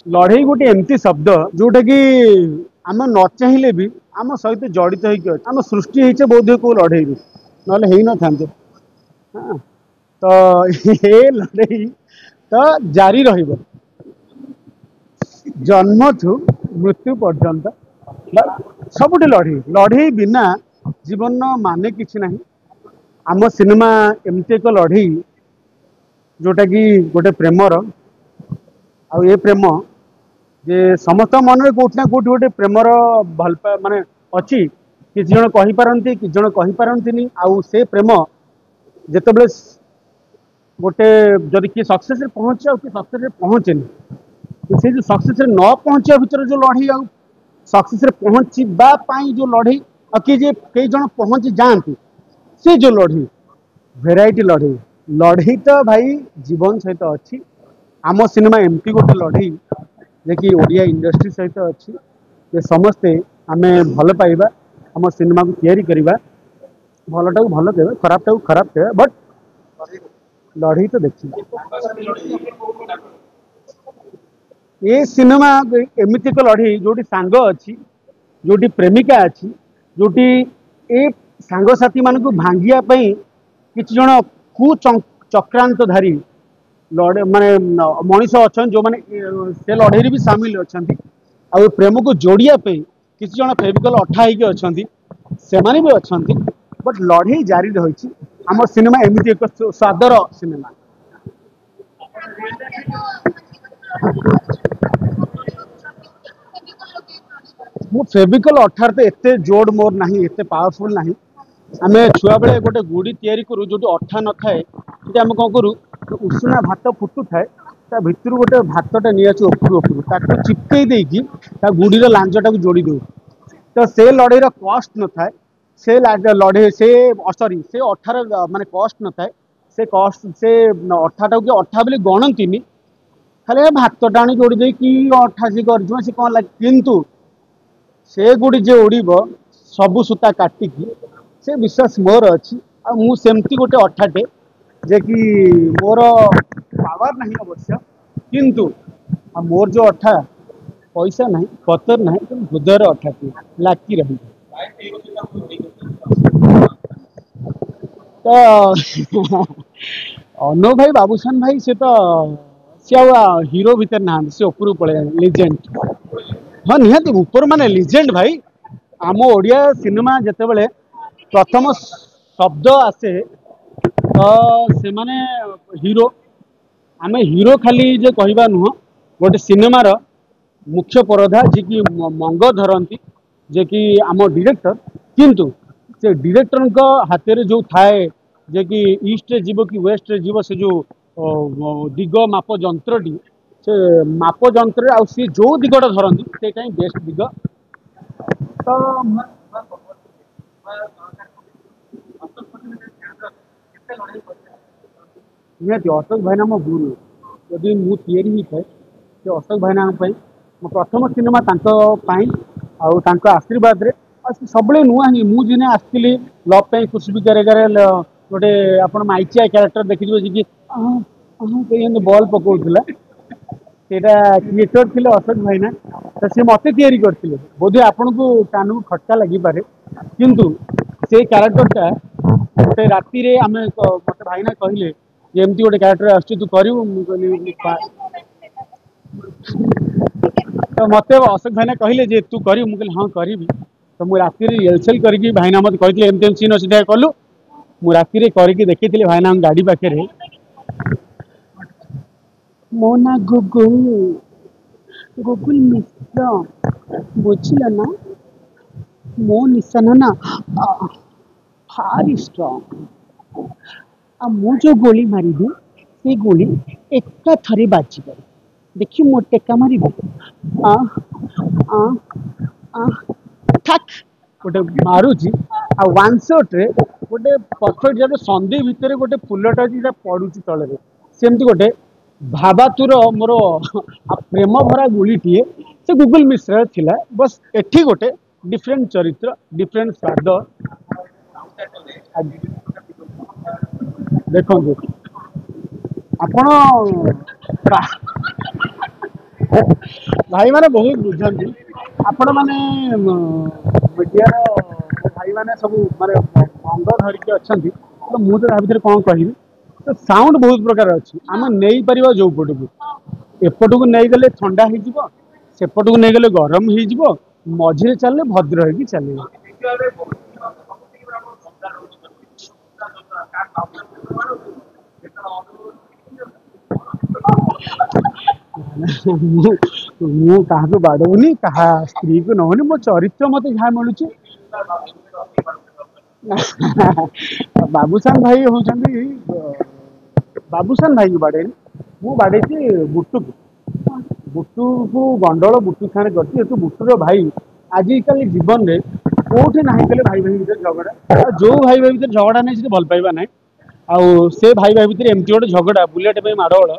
लड़ई गोटे एमती शब्द जोटा कि आम न चाहिए भी आम सहित जड़ित होकर आम सृष्टि होचे बोध को लड़ई ना हो था। हाँ तो ये लड़ई तो जारी रहिबो जन्म ठू मृत्यु पर्यंत सबुठ लड़ई लड़ई बिना जीवन माने किसी ना। आम सिनेमा एमती एक लड़ई जोटा कि गोटे प्रेमर आ ये प्रेम जे समस्त मन में कोटना कोट गोटे प्रेमर भल माने अच्छी कि जन कहि पारंती कि जन कहि पारंतीनी आउ से प्रेम जेतेबेले गोटे जदि किए सक्सेस पहुंचे आ कि सक्सेस पहुंचेनी से जो सक्सेस न पहुंचा भर जो लड़ई आ सक्सेस पहुंचा जो लड़ई आ कि कई जन पहुंची जाती से जो लड़ई भेराइटी लड़ई लड़ई तो भाई जीवन सहित अच्छी। आम सिनेमा एमती गोटे लड़ई जे कि ओडिया इंडस्ट्री सहित अच्छी जे समस्ते आमे भल पाइबा आम सिनेमा को तैयारी करवा भलटा को भल कहवा खराबटा को खराब कहवा बट लड़ई तो देखी ये सिनेमा एमती एक लड़ई जोटी सांग अच्छी जोटी प्रेमिका अच्छी जोटी ए सांगसाथी मान भांगियापाई किसी जन कुचक्रांतधारी लड़े माने मनीष अच्छा जो माने से लड़ई भी सामिल अच्छा आ प्रेम को जोड़िया किसी जन फेविकल अठा होगी अच्छा से भी अच्छा बट लड़ई जारी रही आम सिनेमा एमती एक स्वादर सिनेमा। मो फेविकल अठार तो एते जोड़ मोर नहीं एते पावरफुल नहीं आम छुआ बेले गोटे गुड़ी तैयारी करूँ जो अठा न थाए कि आम कौन करूँ उषुना भात फुटू थाए ता भितर गोटे भातटा नहीं आसू उपरू उपरू चिपकई देकी गुड़ीर लांजटा को जोड़ी दो तो से लड़ईर कस्ट न थाए से लड़ई से सरी से अठार माने कस्ट न थाए से कस्ट से अठाटा को अठा बोली गणती खाली भातटा आनी जोड़ी दे कि अठा सी कर से कौन लगे किंतु से गुड़ी जे उड़ब सबू सूता काटिकी से विश्वास मोर अच्छी आ मु सेमती गोटे अठाटे जे कि मोर पावर नहीं अवश्य किंतु मोर जो अठा पैसा नहीं पतर नहीं हृदय अठाटी लाकी रही तो अनु भाई बाबूसान भाई से तो सी हीरो भीतर ना से ऊपर पड़े लिजेंड हाँ निहत ऊपर माने लिजेंड भाई आम ओडिया सिनेमा जिते बड़े प्रथम शब्द आसे तो से माने हीरो आम हीरो खाली जे कहवा नुह गोटे सिनेमार मुख्य परधा जी कि मंग धरती जे कि आम डायरेक्टर किंतु से डायरेक्टर हाथ में जो थाए जे कि ईस्ट जीव कि वेस्ट जीव से जो दिग माप जंत्रटी से माप जंत्र आ सी जो दिगटा धरती से बेस्ट दिग तो निहत अशोक भाईना मो गुरु जदि मु तैयारी ही थाए से अशोक भाईना मो प्रथम सिनेमा आशीर्वाद रे सब नुआ ही मुझे आसती लव खुश बिचारे गोटे आप माइचिया क्यारेक्टर देखिए जी बल पकाला क्रिएटर थे अशोक भाईना तो सी मत तैयारी करते बोधे आपन को कान को खटका लगी पारे किंतु से क्यारेक्टरटा गोटे राति आम मत भाईना कहले एमती गोटे क्यारेक्टर आस तू कर तो मत अशोक भाईना कहले जे तू कर मुझे हाँ करी तो मुझे राति रिहर्सल करके भाईना मत कहते एमती सीन अच्छी कलु मु राति करके देखी भाईना गाड़ी पाखे मो ना गुगुल गुगुल मिश्र बुझल ना मो निशाना ना भारी स्ट्रॉन्ग आ मु जो गोली मारी से गोली एका थरे बाजी देखी मो टेका मारी आ आ आ ठक गोटे मारुची आ वन शॉट रे गोटे परफेक्ट जब संधि भितर गोटे फुलटा जी पड़ुची तले सेमती गोटे भावातुर मोर प्रेम भरा गुड़ीटीए से गुगुल मिश्र थिला बस एठी गोटे डिफरेंट चरित्र डिफरेंट स्वाद देखो आपण भाई मैंने बहुत बुझाती आपण मैंने मीडिया भाई मैंने सब माने अंग धरिकी अच्छा तो मुझे ता भर कौन कह तो साउंड बहुत प्रकार अच्छी आम नहीं पार जो पट को एपट को नहीं गले ठंडा हो सेपट को नहीं गले गरम हो मझे चलने भद्र हो चलो मुझे बाड़ौनी क्या स्त्री को नौनी मो चरित्र मत जहाँ मिलूँ बाबूसान भाई हूँ बाबूसान भाई को बाड़े मु बाड़े बुटू को बुटू को गंडल बुटू सारे करती बुटूर भाई आजिकल जीवन में कौटे ना कले भाई भाई भर झगड़ा जो भाई भाई भर झगड़ा नहीं भल पाइबा ना आउ से भाई भाई भर एमती गोटे झगड़ा बुलेट माड़गोल